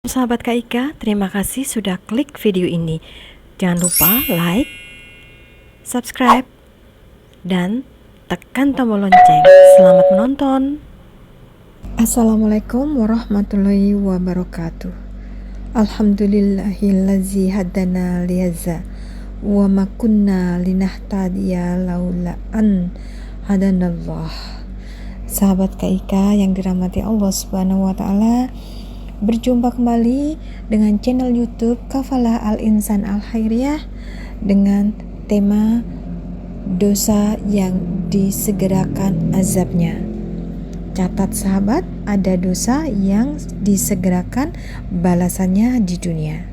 Sahabat Kak Ika, terima kasih sudah klik video ini. Jangan lupa like, subscribe, dan tekan tombol lonceng. Selamat menonton. Assalamualaikum warahmatullahi wabarakatuh. Alhamdulillahillazi hadana lihaza wa ma kunna linahtadiya laula an hadanallah. Sahabat Kak Ika yang dirahmati Allah Subhanahu wa taala, berjumpa kembali dengan channel YouTube Kafalah Al-Insan Al-Khairiyah dengan tema dosa yang disegerakan azabnya. Catat sahabat, ada dosa yang disegerakan balasannya di dunia.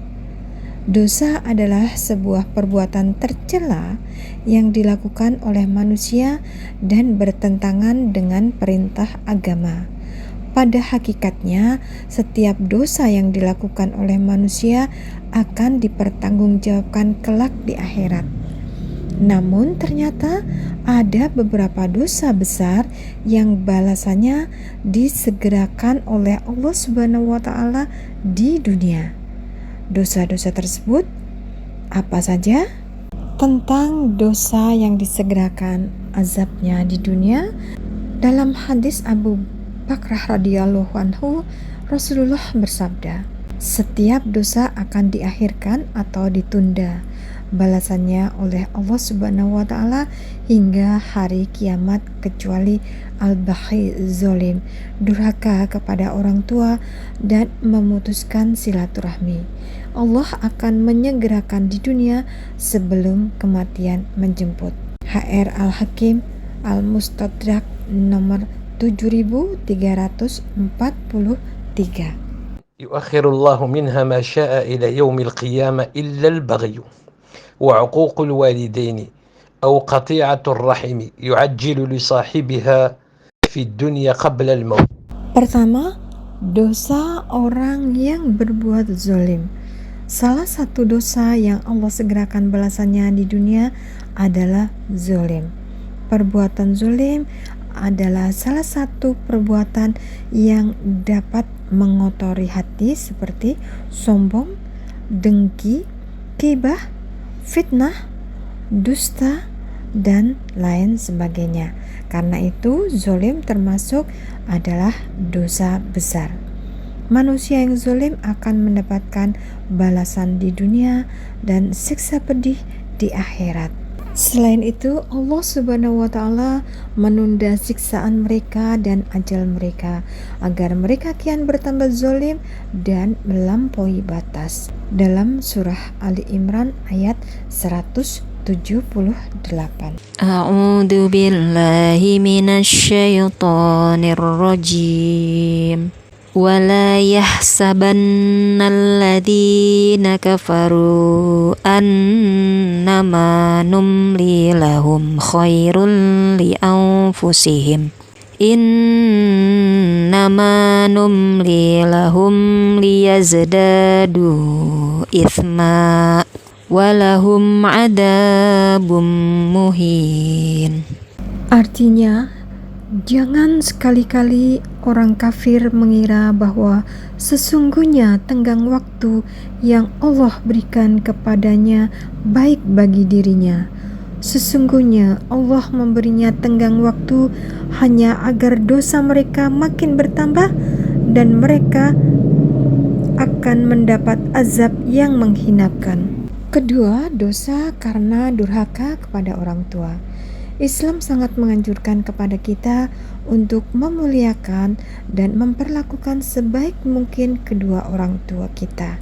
Dosa adalah sebuah perbuatan tercela yang dilakukan oleh manusia dan bertentangan dengan perintah agama. Pada hakikatnya, setiap dosa yang dilakukan oleh manusia akan dipertanggungjawabkan kelak di akhirat. Namun ternyata ada beberapa dosa besar yang balasannya disegerakan oleh Allah Subhanahu wa taala di dunia. Dosa-dosa tersebut apa saja? Tentang dosa yang disegerakan azabnya di dunia, dalam hadis Abu Bakrah radhiyallahu anhu, Rasulullah bersabda, setiap dosa akan diakhirkan atau ditunda balasannya oleh Allah Subhanahu wa taala hingga hari kiamat kecuali al-baghi zolim, durhaka kepada orang tua dan memutuskan silaturahmi. Allah akan menyegerakan di dunia sebelum kematian menjemput. HR Al-Hakim Al-Mustadrak nomor 7343. يؤخر الله منها ما شاء إلى يوم القيامة إلا البغي وعقوق الوالدين أو قطيعة الرحم يعجل لصاحبها في الدنيا قبل الموت. Pertama, dosa orang yang berbuat zalim. Salah satu dosa yang Allah segerakan balasannya di dunia adalah zalim. Perbuatan zalim adalah salah satu perbuatan yang dapat mengotori hati seperti sombong, dengki, ghibah, fitnah, dusta, dan lain sebagainya. Karena itu zalim termasuk adalah dosa besar. Manusia yang zalim akan mendapatkan balasan di dunia dan siksa pedih di akhirat. Selain itu, Allah Subhanahu wa taala menunda siksaan mereka dan ajal mereka agar mereka kian bertambah zalim dan melampaui batas. Dalam surah Ali Imran ayat 178. A'udzu billahi minasyaitonir rajim. ولا يحسبن الذين كفروا أنما نملي لهم خير لأنفسهم إنما نملي لهم ليزدادوا إثما ولهم عذاب مهين. Artinya, jangan sekali-kali orang kafir mengira bahwa sesungguhnya tenggang waktu yang Allah berikan kepadanya baik bagi dirinya. Sesungguhnya Allah memberinya tenggang waktu hanya agar dosa mereka makin bertambah dan mereka akan mendapat azab yang menghinakan. Kedua, dosa karena durhaka kepada orang tua. Islam sangat menganjurkan kepada kita untuk memuliakan dan memperlakukan sebaik mungkin kedua orang tua kita.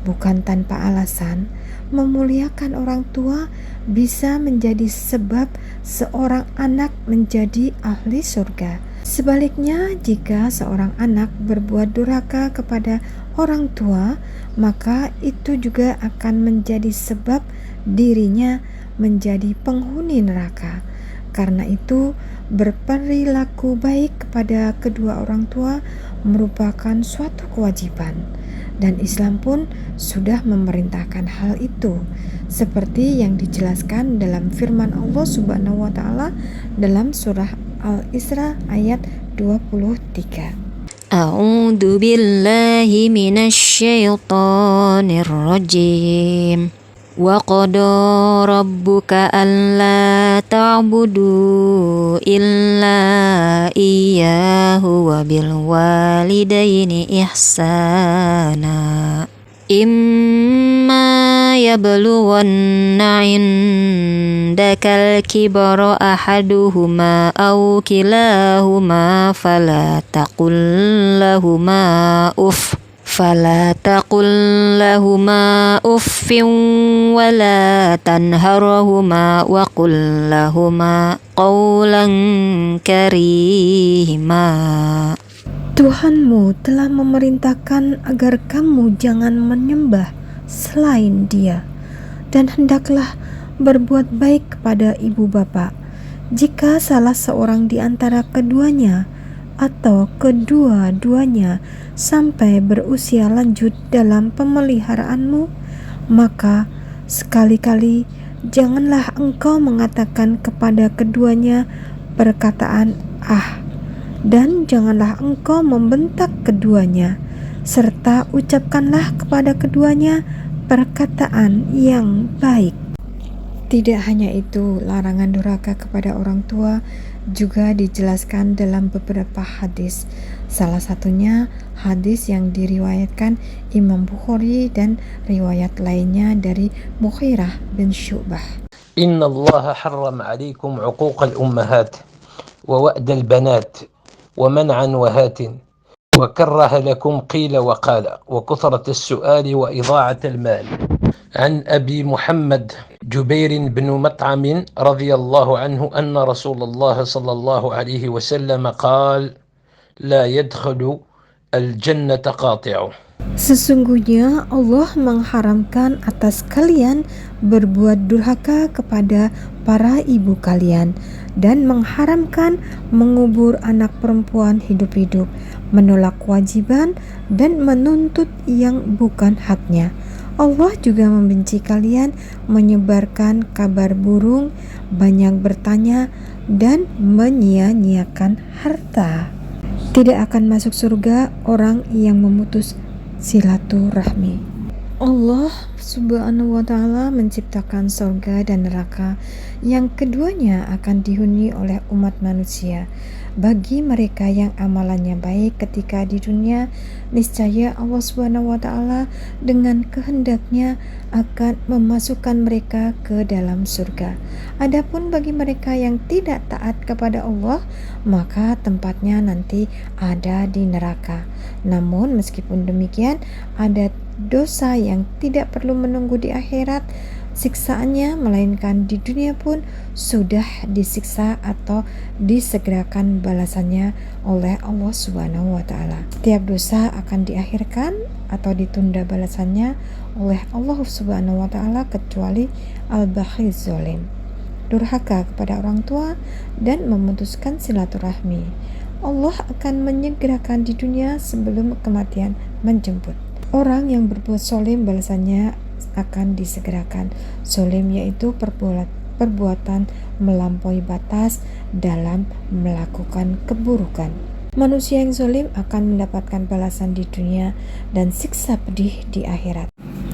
Bukan tanpa alasan, memuliakan orang tua bisa menjadi sebab seorang anak menjadi ahli surga. Sebaliknya, jika seorang anak berbuat durhaka kepada orang tua, maka itu juga akan menjadi sebab dirinya menjadi penghuni neraka. Karena itu, berperilaku baik kepada kedua orang tua merupakan suatu kewajiban, dan Islam pun sudah memerintahkan hal itu, seperti yang dijelaskan dalam firman Allah Subhanahu wa taala dalam surah Al-Isra ayat 23. A'udzu billahi minasyaitonir rajim. Wa qada rabbuka alla ta'budu illa iyyahu wa bil walidaini ihsana. Imma yablughanna 'indakal kibara ahaduhuma aw kilahuma fala taqul lahuma uffin wala tanharhuma wa qul lahuma qawlan karima. Tuhanmu telah memerintahkan agar kamu jangan menyembah selain Dia, dan hendaklah berbuat baik kepada ibu bapa. Jika salah seorang di antara keduanya atau kedua-duanya sampai berusia lanjut dalam pemeliharaanmu, maka sekali-kali janganlah engkau mengatakan kepada keduanya perkataan "ah", dan janganlah engkau membentak keduanya, serta ucapkanlah kepada keduanya perkataan yang baik. Tidak hanya itu, larangan durhaka kepada orang tua juga dijelaskan dalam beberapa hadis. Salah satunya hadis yang diriwayatkan Imam Bukhari dan riwayat lainnya dari Mughirah bin Syu'bah. Inna Allah harram alaikum uquq al-ummahat wa wa'd al-banat wa man'an wa hatin wa karraha lakum qila wa qala wa kuthrat as-su'al wa idha'at al-mal. عن أبي محمد جبير بن مطعم رضي الله عنه أن رسول الله صلى الله عليه وسلم قال لا يدخل الجنة قاطع. Sesungguhnya Allah mengharamkan atas kalian berbuat durhaka kepada para ibu kalian, dan mengharamkan mengubur anak perempuan hidup-hidup, menolak kewajiban, dan menuntut yang bukan haknya. Allah juga membenci kalian menyebarkan kabar burung, banyak bertanya, dan menyia-nyiakan harta. Tidak akan masuk surga orang yang memutus silaturahmi. Allah Subhanahu wa ta'ala menciptakan surga dan neraka yang keduanya akan dihuni oleh umat manusia. Bagi mereka yang amalannya baik ketika di dunia, niscaya Allah Subhanahu wa ta'ala dengan kehendaknya akan memasukkan mereka ke dalam surga. Adapun bagi mereka yang tidak taat kepada Allah, maka tempatnya nanti ada di neraka. Namun meskipun demikian, ada dosa yang tidak perlu menunggu di akhirat siksaannya, melainkan di dunia pun sudah disiksa atau disegerakan balasannya oleh Allah Subhanahu wa ta'ala. Tiap dosa akan diakhirkan atau ditunda balasannya oleh Allah Subhanahu wa ta'ala kecuali al-baghi zalim, durhaka kepada orang tua, dan memutuskan silaturahmi. Allah akan menyegerakan di dunia sebelum kematian menjemput. Orang yang berbuat zalim balasannya akan disegerakan. Zalim yaitu perbuatan melampaui batas dalam melakukan keburukan. Manusia yang zalim akan mendapatkan balasan di dunia dan siksa pedih di akhirat.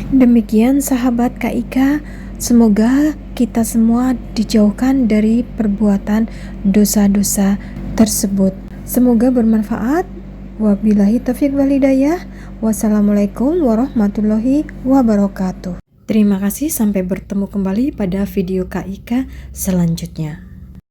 Demikian sahabat KIK, semoga kita semua dijauhkan dari perbuatan dosa-dosa tersebut. Semoga bermanfaat. Wabillahi taufiq wal hidayah. Wassalamualaikum warahmatullahi wabarakatuh. Terima kasih, sampai bertemu kembali pada video KIK selanjutnya.